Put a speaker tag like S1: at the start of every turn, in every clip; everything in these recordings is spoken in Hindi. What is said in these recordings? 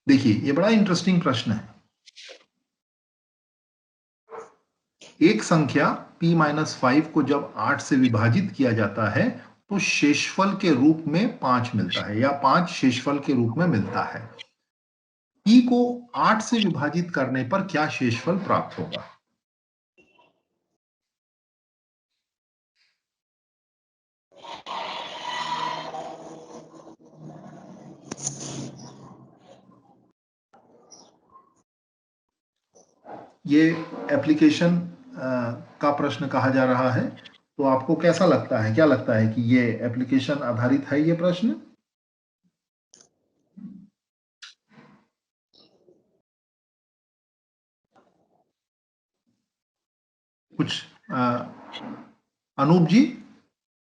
S1: देखिए ये बड़ा इंटरेस्टिंग प्रश्न है। एक संख्या p-5 को जब 8 से विभाजित किया जाता है तो शेषफल के रूप में 5 मिलता है, या 5 शेषफल के रूप में मिलता है। p को 8 से विभाजित करने पर क्या शेषफल प्राप्त होगा? ये एप्लीकेशन का प्रश्न कहा जा रहा है, तो आपको कैसा लगता है, क्या लगता है कि ये एप्लीकेशन आधारित है ये प्रश्न? कुछ अनूप जी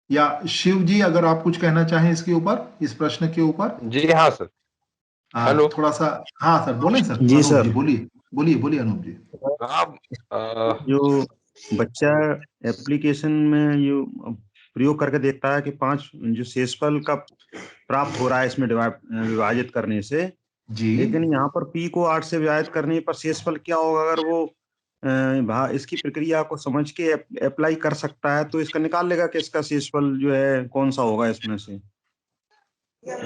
S1: या शिव जी, अगर आप कुछ कहना चाहें इसके ऊपर, इस प्रश्न के ऊपर।
S2: जी हाँ सर। हेलो।
S1: थोड़ा सा, हाँ सर बोलें सर।
S3: जी
S1: अनूप
S3: सर।
S1: जी बोलिए, बोलिए बोलिए अनूप जी।
S2: आप
S3: जो बच्चा एप्लीकेशन में जो प्रयोग करके देखता है कि 5 जो शेषफल का प्राप्त हो रहा है इसमें विभाजित करने से,
S1: जी
S3: लेकिन यहाँ पर p को 8 से विभाजित करने पर शेषफल क्या होगा, अगर वो इसकी प्रक्रिया को समझ के अप्लाई कर सकता है तो इसका निकाल लेगा कि इसका शेषफल जो है कौन सा होगा इसमें से।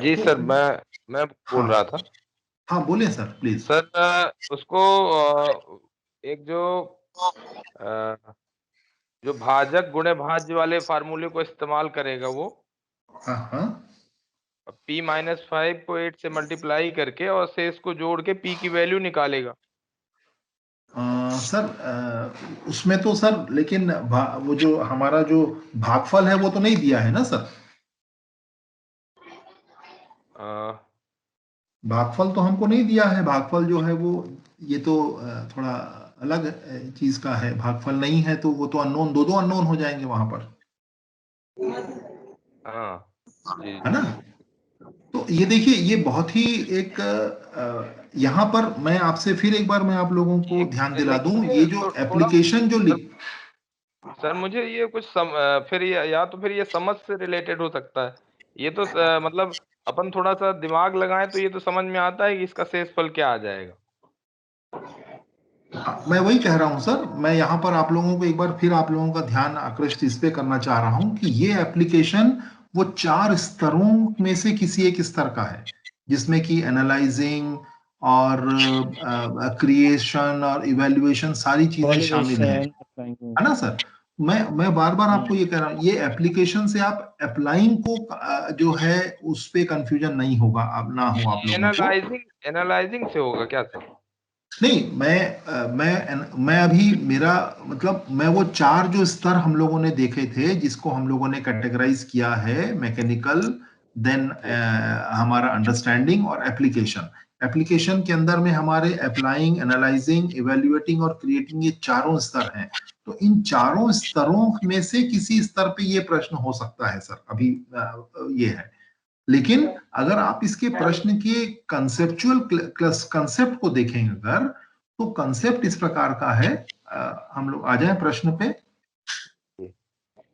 S2: जी सर, मैं बोल रहा था।
S1: हाँ बोलिए सर प्लीज।
S2: सर उसको एक जो भाजक गुणे भाज्य वाले फार्मूले को इस्तेमाल करेगा वो
S1: हाँ हाँ
S2: p-5 को 8 से मल्टीप्लाई करके और शेष को जोड़ के p की वैल्यू निकालेगा।
S1: सर उसमें तो सर, लेकिन वो जो हमारा जो भागफल है वो तो नहीं दिया है ना सर। भागफल तो हमको नहीं दिया है। भागफल जो है वो, ये तो थोड़ा अलग चीज का है। भागफल नहीं है तो वो तो अननोन, दो अननोन हो जाएंगे वहां पर,
S2: हाँ जी
S1: है ना। तो ये देखिए, ये बहुत ही एक यहाँ पर मैं आपसे फिर एक बार मैं आप लोगों को ध्यान दिला दूं, ये जो
S2: थोड़ा
S1: एप्लीकेशन जो
S2: सर मुझे ये कुछ फिर ये या तो फिर ये समझ से रिलेटेड हो सकता है। ये तो मतलब अपन थोड़ा सा दिमाग लगाएं तो ये तो समझ में आता है कि इसका शेषफल क्या आ जाएगा।
S1: मैं वही कह रहा हूं सर। मैं यहाँ पर आप लोगों को एक बार फिर आप लोगों का ध्यान आकृष्ट इस पे करना चाह रहा हूं कि ये एप्लीकेशन वो 4 स्तरों में से किसी एक स्तर का है, जिसमें कि एनालाइजिंग और क्रिएशन और इवेल्युएशन सारी चीजें शामिल हैं, है ना सर। मैं बार बार आपको ये कह रहा हूँ, ये एप्लीकेशन से आप अप्लाइंग को जो है उस पे कंफ्यूजन नहीं होगा, अब ना हो आप लोगों को।
S2: एनालाइजिंग से होगा क्या सर?
S1: नहीं, मैं अभी मेरा मतलब, मैं वो 4 जो स्तर हम लोगों ने देखे थे, जिसको हम लोगों ने कैटेगराइज किया है, मैकेनिकल, देन हमारा अंडरस्टैंडिंग और एप्लीकेशन। एप्लीकेशन के अंदर में हमारे अप्लाइंग, एनालाइजिंग, इवेल्युएटिंग और क्रिएटिंग, ये चारों स्तर हैं। तो इन चारों स्तरों में से किसी स्तर पे ये प्रश्न हो सकता है सर, अभी ये है। लेकिन अगर आप इसके प्रश्न के कंसेप्चुअल कंसेप्ट को देखेंगे अगर, तो कंसेप्ट इस प्रकार का है। हम लोग आ जाएं प्रश्न पे।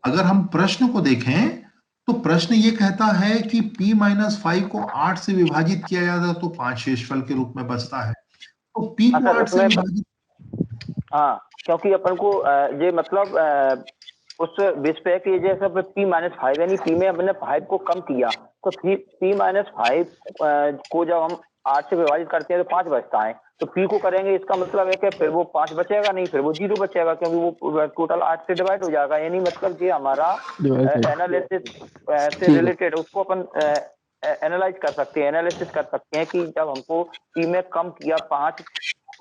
S1: अगर हम प्रश्न को देखें तो प्रश्न ये कहता है कि p-5 को 8 से विभाजित किया जाता तो 5 शेषफल के रूप में बचता है। तो p को 8 से विभाजित,
S4: हाँ, क्योंकि अपन को ये मतलब उस बेस पे है कि जैसे p-5 यानी p में हमने 5 को कम किया, तो p-5 को जब हम 8 से विभाजित करते हैं तो 5 बचता है। तो p को करेंगे, इसका मतलब है कि फिर वो 5 बचेगा नहीं, फिर वो 0 बचेगा, क्योंकि वो टोटल 8 से डिवाइड हो जाएगा। यानी मतलब ये हमारा एनालिसिस से रिलेटेड, उसको अपन एनालाइज कर सकते हैं, एनालिसिस कर सकते हैं कि जब हमको p में कम किया 5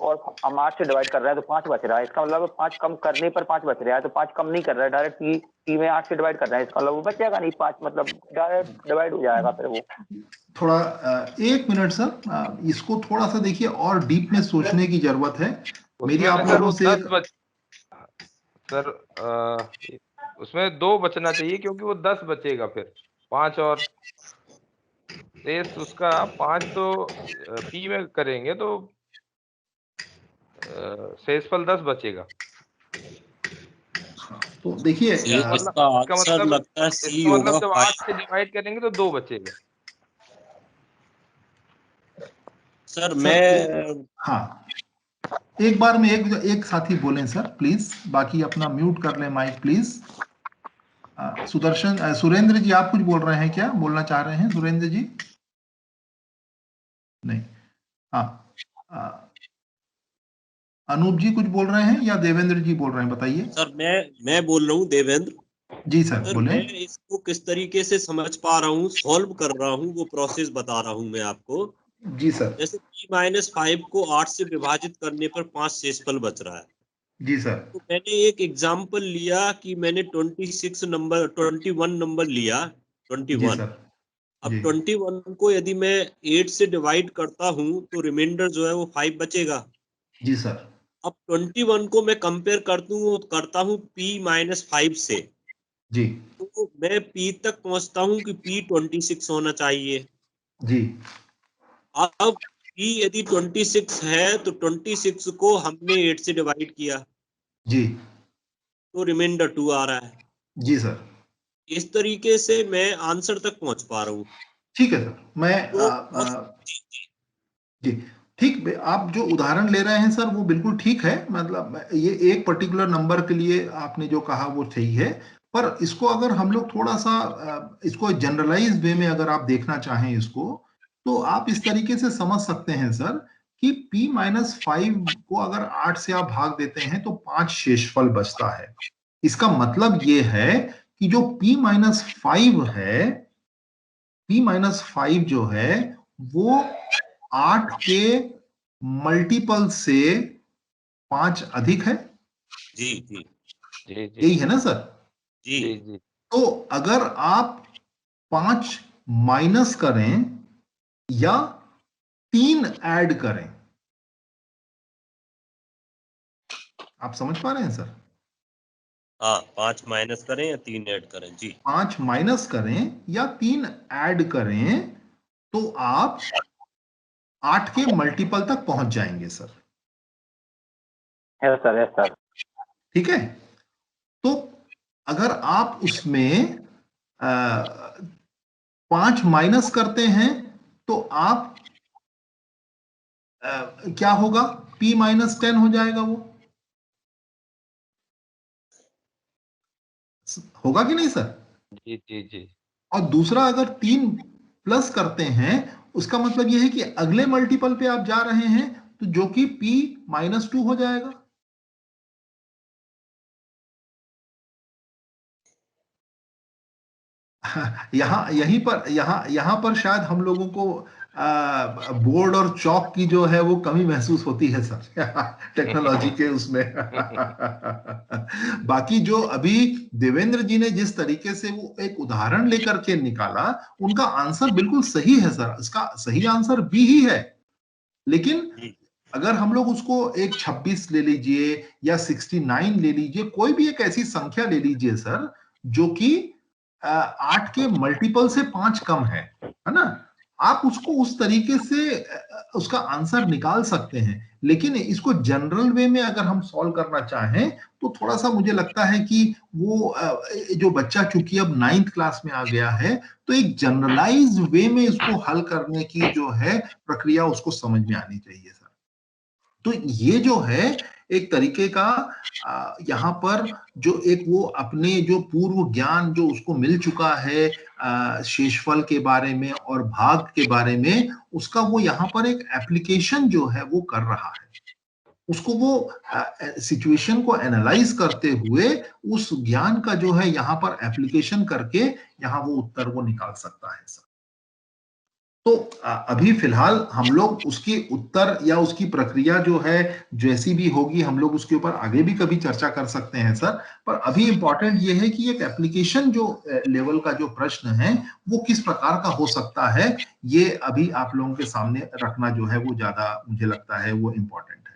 S4: और हम 8 से डिवाइड कर रहे हैं तो 5 बच रहा है, इसका मतलब 5 कम करने पर 5 बच रहा है। तो 5 कम नहीं कर रहा है, डायरेक्ट p में 8 से डिवाइड कर रहे हैं, इसका मतलब वो बचेगा नहीं, 5 मतलब डायरेक्ट डिवाइड हो जाएगा फिर वो।
S1: थोड़ा 1 मिनट सर, इसको थोड़ा सा देखिए और डीप में सोचने की जरूरत है। मेरी आप लोगों से
S2: सर उसमें 2 बचना चाहिए, क्योंकि वो 10 बचेगा फिर 5 और शेष उसका 5 तो p में करेंगे तो शेषफल 10 बचेगा।
S1: तो देखिए
S2: इसका मतलब जब 8 से डिवाइड करेंगे तो 2 बचेगा।
S5: सर मैं
S1: हाँ, एक बार में एक साथी बोलें सर प्लीज, बाकी अपना म्यूट कर लें माइक प्लीज। सुदर्शन सुरेंद्र जी आप कुछ बोल रहे हैं क्या, बोलना चाह रहे हैं सुरेंद्र जी? नहीं। हाँ, अनूप जी कुछ बोल रहे हैं या देवेंद्र जी बोल रहे हैं, बताइए।
S5: सर मैं बोल रहा हूँ देवेंद्र।
S1: जी सर
S5: सर
S1: बोलें।
S5: मैं इसको किस तरीके से समझ पा रहा हूँ, सॉल्व कर रहा हूँ, वो प्रोसेस बता रहा हूँ मैं आपको।
S1: जी सर।
S5: जैसे p-5 को 8 से विभाजित करने पर 5 शेषफल बच रहा है।
S1: जी सर।
S5: तो मैंने एक एग्जांपल लिया कि मैंने 21 नंबर लिया, 21।
S1: जी सर।
S5: अब
S1: जी
S5: 21 को यदि मैं 8 से डिवाइड करता हूँ तो रिमाइंडर जो है वो 5 बचेगा।
S1: जी सर।
S5: अब 21 को मैं कंपेयर करता हूँ p-5 से,
S1: जी
S5: तो मैं p तक पहुंचता हूँ कि p 26 होना चाहिए।
S1: जी।
S5: अब p यदि 26 है तो 26 को हमने 8 से डिवाइड किया
S1: जी
S5: तो रिमाइंडर 2 आ रहा है।
S1: जी सर।
S5: इस तरीके से मैं आंसर तक पहुंच पा रहा हूँ।
S1: ठीक है सर। मैं
S5: तो
S1: जी ठीक, आप जो उदाहरण ले रहे हैं सर वो बिल्कुल ठीक है, मतलब ये एक पर्टिकुलर नंबर के लिए आपने जो कहा वो सही है, पर इसको अगर हम लोग थोड़ा सा इसको जनरलाइज वे में अगर आप देखना चाहें इसको, तो आप इस तरीके से समझ सकते हैं सर कि p-5 को अगर 8 से आप भाग देते हैं तो 5 शेषफल बचता है। इसका मतलब ये है कि जो p-5 है, p-5 जो है वो 8 के मल्टीपल से 5 अधिक है।
S5: जी जी
S2: जी जी
S1: यही है ना सर?
S5: जी
S2: जी जी।
S1: तो अगर आप 5 माइनस करें या 3 ऐड करें, आप समझ पा रहे हैं सर?
S5: हाँ, 5 माइनस करें या 3 ऐड करें। जी
S1: 5 माइनस करें या 3 ऐड करें तो आप 8 के मल्टीपल तक पहुंच जाएंगे सर।
S4: है सर, है सर।
S1: ठीक है, तो अगर आप उसमें 5 माइनस करते हैं तो आप क्या होगा, p-10 हो जाएगा, वो होगा कि नहीं सर?
S2: जी जी जी।
S1: और दूसरा अगर 3 प्लस करते हैं, उसका मतलब यह है कि अगले मल्टीपल पे आप जा रहे हैं, तो जो कि p-2 हो जाएगा। यहां पर शायद हम लोगों को बोर्ड और चौक की जो है वो कमी महसूस होती है सर टेक्नोलॉजी के उसमें बाकी जो अभी देवेंद्र जी ने जिस तरीके से वो एक उदाहरण लेकर के निकाला, उनका आंसर बिल्कुल सही है सर, इसका सही आंसर बी ही है। लेकिन अगर हम लोग उसको एक 26 ले लीजिए या 69 ले लीजिए, कोई भी एक ऐसी संख्या ले लीजिए सर जो कि 8 के मल्टीपल से 5 कम है ना, आप उसको उस तरीके से उसका आंसर निकाल सकते हैं। लेकिन इसको जनरल वे में अगर हम सॉल्व करना चाहें तो थोड़ा सा मुझे लगता है कि वो जो बच्चा चूंकि अब 9th क्लास में आ गया है, तो एक जनरलाइज वे में इसको हल करने की जो है प्रक्रिया उसको समझ में आनी चाहिए सर। तो ये जो है एक तरीके का यहाँ पर जो एक वो अपने जो पूर्व ज्ञान जो उसको मिल चुका है शेषफल के बारे में और भाग के बारे में, उसका वो यहाँ पर एक एप्लीकेशन जो है वो कर रहा है। उसको वो सिचुएशन को एनालाइज करते हुए उस ज्ञान का जो है यहाँ पर एप्लीकेशन करके यहाँ वो उत्तर वो निकाल सकता है सर। तो अभी फिलहाल हम लोग उसकी उत्तर या उसकी प्रक्रिया जो है जैसी भी होगी, हम लोग उसके ऊपर आगे भी कभी चर्चा कर सकते हैं सर। पर अभी इंपॉर्टेंट ये है कि एक एप्लीकेशन जो लेवल का जो प्रश्न है वो किस प्रकार का हो सकता है, ये अभी आप लोगों के सामने रखना जो है वो ज्यादा मुझे लगता है वो इंपॉर्टेंट है।